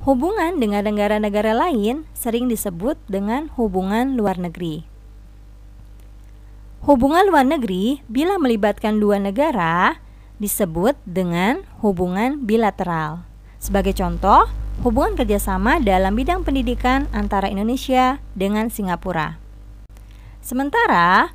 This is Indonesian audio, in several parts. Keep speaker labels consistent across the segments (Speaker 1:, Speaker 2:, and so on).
Speaker 1: Hubungan dengan negara-negara lain sering disebut dengan hubungan luar negeri. Hubungan luar negeri bila melibatkan dua negara disebut dengan hubungan bilateral. Sebagai contoh, hubungan kerjasama dalam bidang pendidikan antara Indonesia dengan Singapura. Sementara,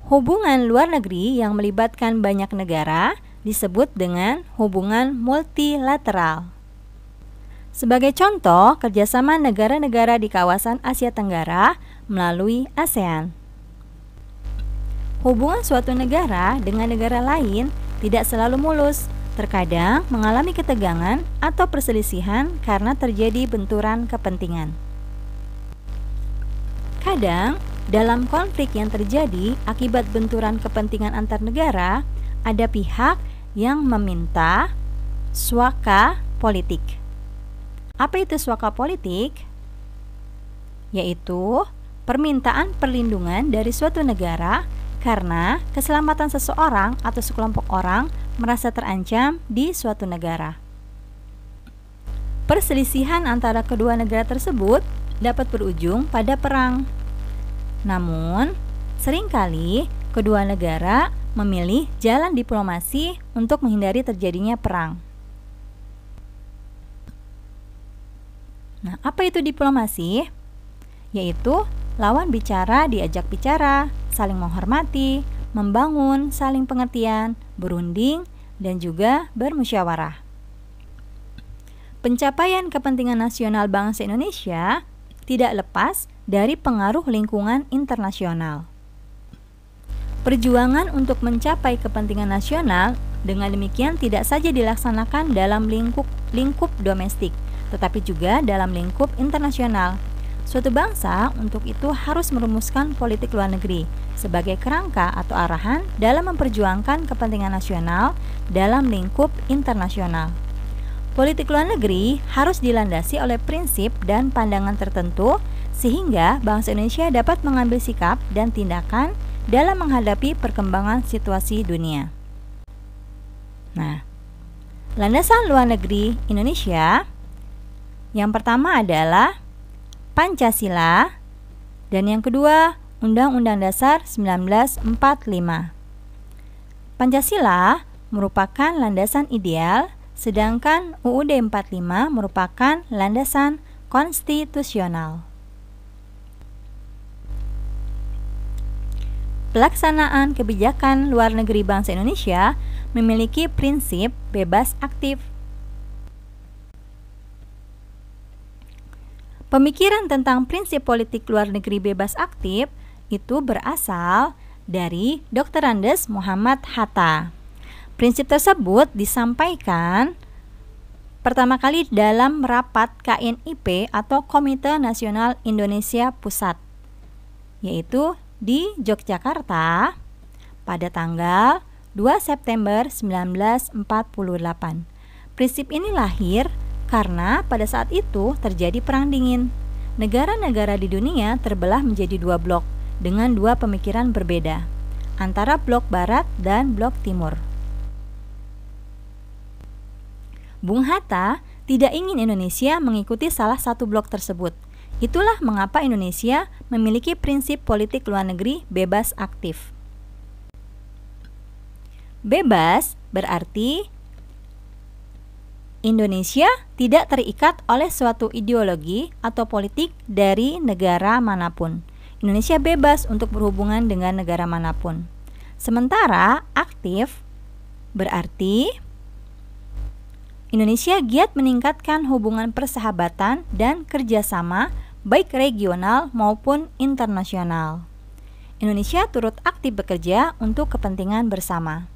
Speaker 1: hubungan luar negeri yang melibatkan banyak negara disebut dengan hubungan multilateral. Sebagai contoh, kerjasama negara-negara di kawasan Asia Tenggara melalui ASEAN. Hubungan suatu negara dengan negara lain tidak selalu mulus, terkadang mengalami ketegangan atau perselisihan karena terjadi benturan kepentingan. Kadang, dalam konflik yang terjadi akibat benturan kepentingan antar negara, ada pihak yang meminta swaka politik. Apa itu swaka politik? Yaitu permintaan perlindungan dari suatu negara karena keselamatan seseorang atau sekelompok orang merasa terancam di suatu negara. Perselisihan antara kedua negara tersebut dapat berujung pada perang. Namun, seringkali kedua negara memilih jalan diplomasi untuk menghindari terjadinya perang. Nah, apa itu diplomasi? Yaitu lawan bicara diajak bicara, saling menghormati, membangun saling pengertian, berunding, dan juga bermusyawarah. Pencapaian kepentingan nasional bangsa Indonesia tidak lepas dari pengaruh lingkungan internasional. Perjuangan untuk mencapai kepentingan nasional dengan demikian tidak saja dilaksanakan dalam lingkup domestik, tetapi juga dalam lingkup internasional. Suatu bangsa untuk itu harus merumuskan politik luar negeri sebagai kerangka atau arahan dalam memperjuangkan kepentingan nasional dalam lingkup internasional. Politik luar negeri harus dilandasi oleh prinsip dan pandangan tertentu sehingga bangsa Indonesia dapat mengambil sikap dan tindakan dalam menghadapi perkembangan situasi dunia. Nah, landasan luar negeri Indonesia yang pertama adalah Pancasila dan yang kedua Undang-Undang Dasar 1945. Pancasila merupakan landasan ideal, sedangkan UUD 45 merupakan landasan konstitusional. Pelaksanaan kebijakan luar negeri bangsa Indonesia memiliki prinsip bebas aktif. Pemikiran tentang prinsip politik luar negeri bebas aktif itu berasal dari Dr. Andes Muhammad Hatta. Prinsip tersebut disampaikan pertama kali dalam rapat KNIP atau Komite Nasional Indonesia Pusat, yaitu di Yogyakarta pada tanggal 2 September 1948. Prinsip ini lahir karena pada saat itu terjadi perang dingin. Negara-negara di dunia terbelah menjadi dua blok dengan dua pemikiran berbeda, antara blok barat dan blok timur. Bung Hatta tidak ingin Indonesia mengikuti salah satu blok tersebut. Itulah mengapa Indonesia memiliki prinsip politik luar negeri bebas aktif. Bebas berarti Indonesia tidak terikat oleh suatu ideologi atau politik dari negara manapun. Indonesia bebas untuk berhubungan dengan negara manapun. Sementara aktif berarti Indonesia giat meningkatkan hubungan persahabatan dan kerjasama baik regional maupun internasional. Indonesia turut aktif bekerja untuk kepentingan bersama.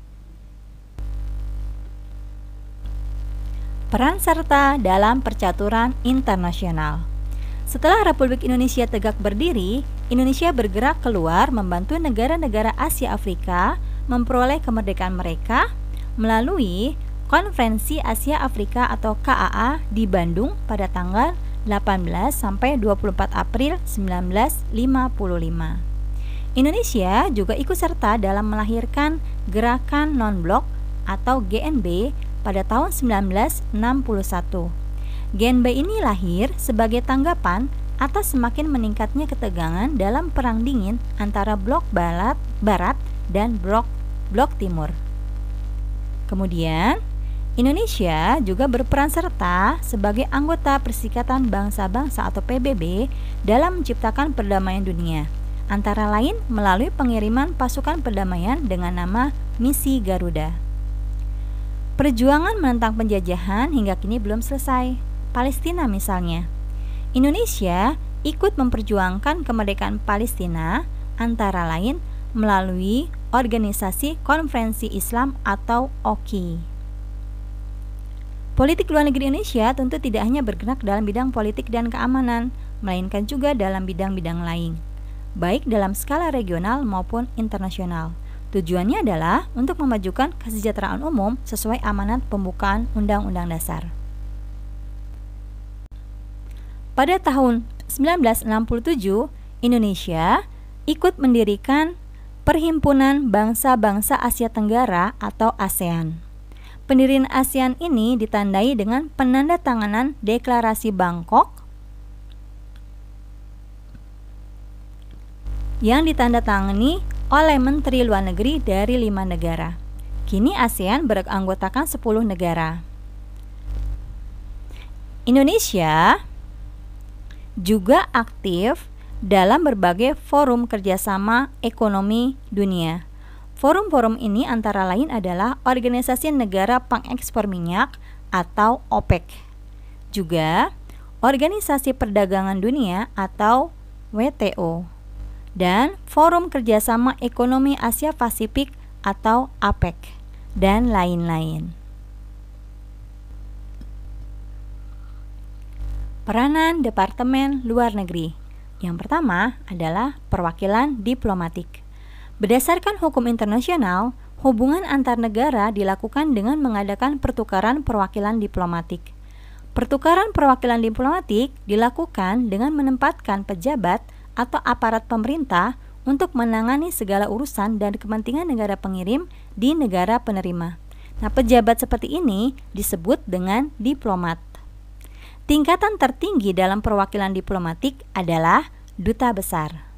Speaker 1: Peran serta dalam percaturan internasional. Setelah Republik Indonesia tegak berdiri, Indonesia bergerak keluar membantu negara-negara Asia Afrika memperoleh kemerdekaan mereka melalui Konferensi Asia Afrika atau KAA di Bandung pada tanggal 18 sampai 24 April 1955. Indonesia juga ikut serta dalam melahirkan Gerakan Non-Blok atau GNB pada tahun 1961. Genbei ini lahir sebagai tanggapan atas semakin meningkatnya ketegangan dalam Perang Dingin antara blok Barat dan blok Timur. Kemudian, Indonesia juga berperan serta sebagai anggota Perserikatan Bangsa-Bangsa atau PBB dalam menciptakan perdamaian dunia, antara lain melalui pengiriman pasukan perdamaian dengan nama Misi Garuda. Perjuangan menentang penjajahan hingga kini belum selesai. Palestina misalnya, Indonesia ikut memperjuangkan kemerdekaan Palestina antara lain melalui Organisasi Konferensi Islam atau OKI. Politik luar negeri Indonesia tentu tidak hanya bergerak dalam bidang politik dan keamanan, melainkan juga dalam bidang-bidang lain, baik dalam skala regional maupun internasional. Tujuannya adalah untuk memajukan kesejahteraan umum sesuai amanat pembukaan Undang-Undang Dasar. Pada tahun 1967, Indonesia ikut mendirikan Perhimpunan Bangsa-Bangsa Asia Tenggara atau ASEAN. Pendirian ASEAN ini ditandai dengan penandatanganan Deklarasi Bangkok yang ditandatangani oleh Menteri Luar Negeri dari 5 negara. Kini ASEAN beranggotakan 10 negara. Indonesia juga aktif dalam berbagai forum kerjasama ekonomi dunia. Forum-forum ini antara lain adalah Organisasi Negara Pengekspor Minyak atau OPEC, juga Organisasi Perdagangan Dunia atau WTO, dan Forum Kerjasama Ekonomi Asia Pasifik atau APEC, dan lain-lain. Peranan Departemen Luar Negeri. Yang pertama adalah perwakilan diplomatik. Berdasarkan hukum internasional, hubungan antar negara dilakukan dengan mengadakan pertukaran perwakilan diplomatik. Pertukaran perwakilan diplomatik dilakukan dengan menempatkan pejabat atau aparat pemerintah untuk menangani segala urusan dan kepentingan negara pengirim di negara penerima. Nah, pejabat seperti ini disebut dengan diplomat. Tingkatan tertinggi dalam perwakilan diplomatik adalah duta besar.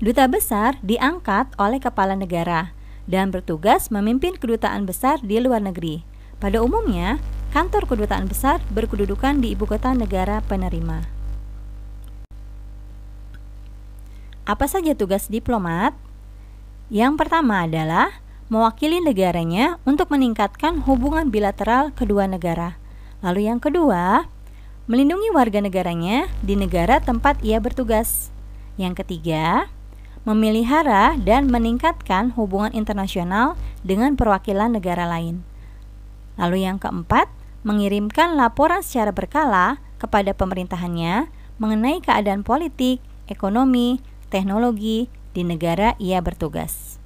Speaker 1: Duta besar diangkat oleh kepala negara dan bertugas memimpin kedutaan besar di luar negeri. Pada umumnya, kantor kedutaan besar berkedudukan di ibu kota negara penerima. Apa saja tugas diplomat? Yang pertama adalah mewakili negaranya untuk meningkatkan hubungan bilateral kedua negara. Lalu yang kedua, melindungi warga negaranya di negara tempat ia bertugas. Yang ketiga, memelihara dan meningkatkan hubungan internasional dengan perwakilan negara lain. Lalu yang keempat, mengirimkan laporan secara berkala kepada pemerintahannya mengenai keadaan politik, ekonomi, teknologi di negara ia bertugas.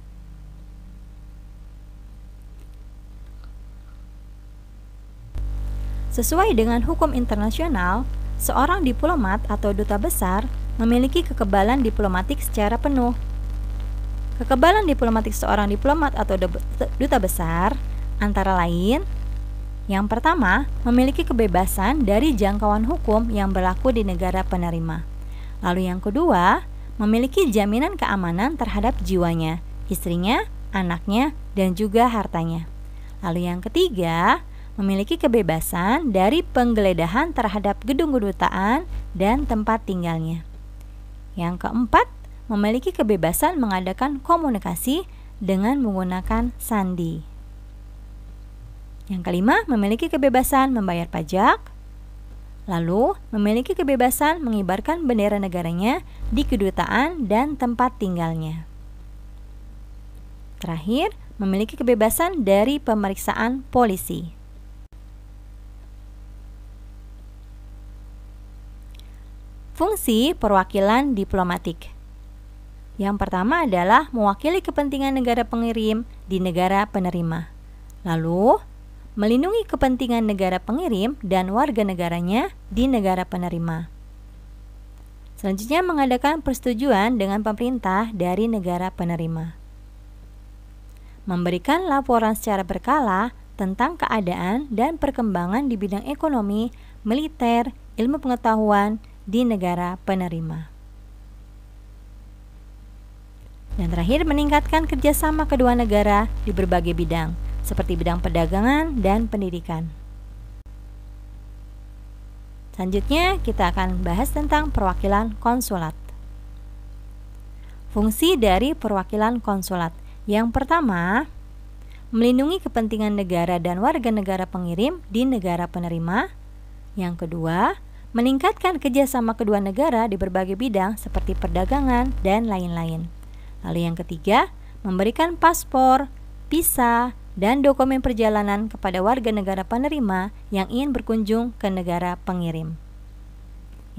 Speaker 1: Sesuai dengan hukum internasional, seorang diplomat atau duta besar memiliki kekebalan diplomatik secara penuh. Kekebalan diplomatik seorang diplomat atau duta besar antara lain: yang pertama, memiliki kebebasan dari jangkauan hukum yang berlaku di negara penerima. Lalu yang kedua, memiliki jaminan keamanan terhadap jiwanya, istrinya, anaknya, dan juga hartanya. Lalu yang ketiga, memiliki kebebasan dari penggeledahan terhadap gedung kedutaan dan tempat tinggalnya. Yang keempat, memiliki kebebasan mengadakan komunikasi dengan menggunakan sandi. Yang kelima, memiliki kebebasan membayar pajak. Lalu, memiliki kebebasan mengibarkan bendera negaranya di kedutaan dan tempat tinggalnya. Terakhir, memiliki kebebasan dari pemeriksaan polisi. Fungsi perwakilan diplomatik. Yang pertama adalah mewakili kepentingan negara pengirim di negara penerima. Lalu, melindungi kepentingan negara pengirim dan warga negaranya di negara penerima. Selanjutnya, mengadakan persetujuan dengan pemerintah dari negara penerima. Memberikan laporan secara berkala tentang keadaan dan perkembangan di bidang ekonomi, militer, ilmu pengetahuan di negara penerima. Dan terakhir, meningkatkan kerjasama kedua negara di berbagai bidang, seperti bidang perdagangan dan pendidikan. Selanjutnya, kita akan bahas tentang perwakilan konsulat. Fungsi dari perwakilan konsulat. Yang pertama, melindungi kepentingan negara dan warga negara pengirim di negara penerima. Yang kedua, meningkatkan kerjasama kedua negara di berbagai bidang seperti perdagangan dan lain-lain. Lalu yang ketiga, memberikan paspor, visa, dan dokumen perjalanan kepada warga negara penerima yang ingin berkunjung ke negara pengirim.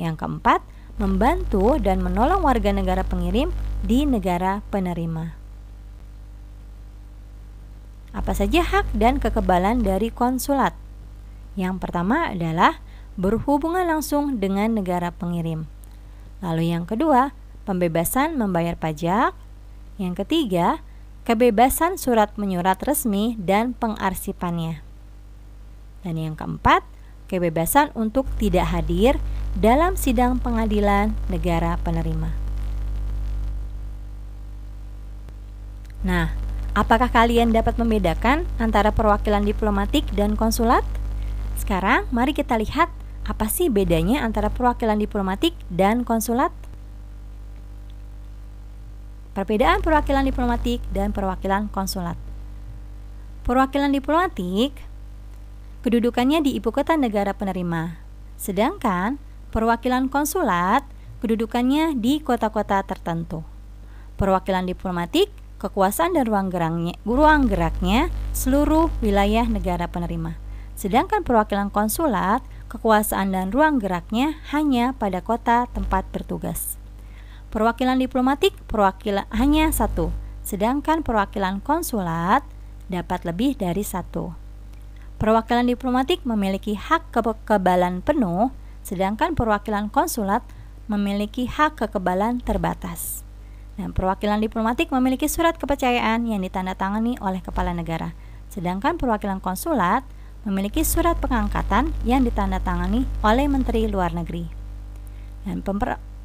Speaker 1: Yang keempat, membantu dan menolong warga negara pengirim di negara penerima. Apa saja hak dan kekebalan dari konsulat? Yang pertama adalah berhubungan langsung dengan negara pengirim. Lalu yang kedua, pembebasan membayar pajak. Yang ketiga, kebebasan surat menyurat resmi dan pengarsipannya. Dan yang keempat, kebebasan untuk tidak hadir dalam sidang pengadilan negara penerima. Nah, apakah kalian dapat membedakan antara perwakilan diplomatik dan konsulat? Sekarang, mari kita lihat apa sih bedanya antara perwakilan diplomatik dan konsulat. Perbedaan perwakilan diplomatik dan perwakilan konsulat. Perwakilan diplomatik kedudukannya di ibu kota negara penerima, sedangkan perwakilan konsulat kedudukannya di kota-kota tertentu. Perwakilan diplomatik kekuasaan dan ruang geraknya seluruh wilayah negara penerima, sedangkan perwakilan konsulat kekuasaan dan ruang geraknya hanya pada kota tempat bertugas. Perwakilan diplomatik hanya satu, sedangkan perwakilan konsulat dapat lebih dari satu. Perwakilan diplomatik memiliki hak kekebalan penuh, sedangkan perwakilan konsulat memiliki hak kekebalan terbatas. Dan perwakilan diplomatik memiliki surat kepercayaan yang ditandatangani oleh kepala negara, sedangkan perwakilan konsulat memiliki surat pengangkatan yang ditandatangani oleh Menteri Luar Negeri. Dan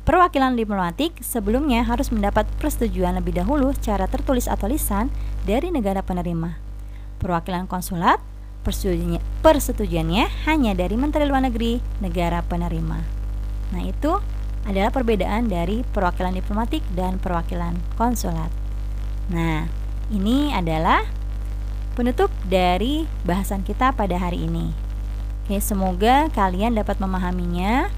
Speaker 1: perwakilan diplomatik sebelumnya harus mendapat persetujuan lebih dahulu secara tertulis atau lisan dari negara penerima. Perwakilan konsulat persetujuannya hanya dari Menteri Luar Negeri negara penerima. Nah, itu adalah perbedaan dari perwakilan diplomatik dan perwakilan konsulat. Nah, ini adalah penutup dari bahasan kita pada hari ini. Oke, semoga kalian dapat memahaminya.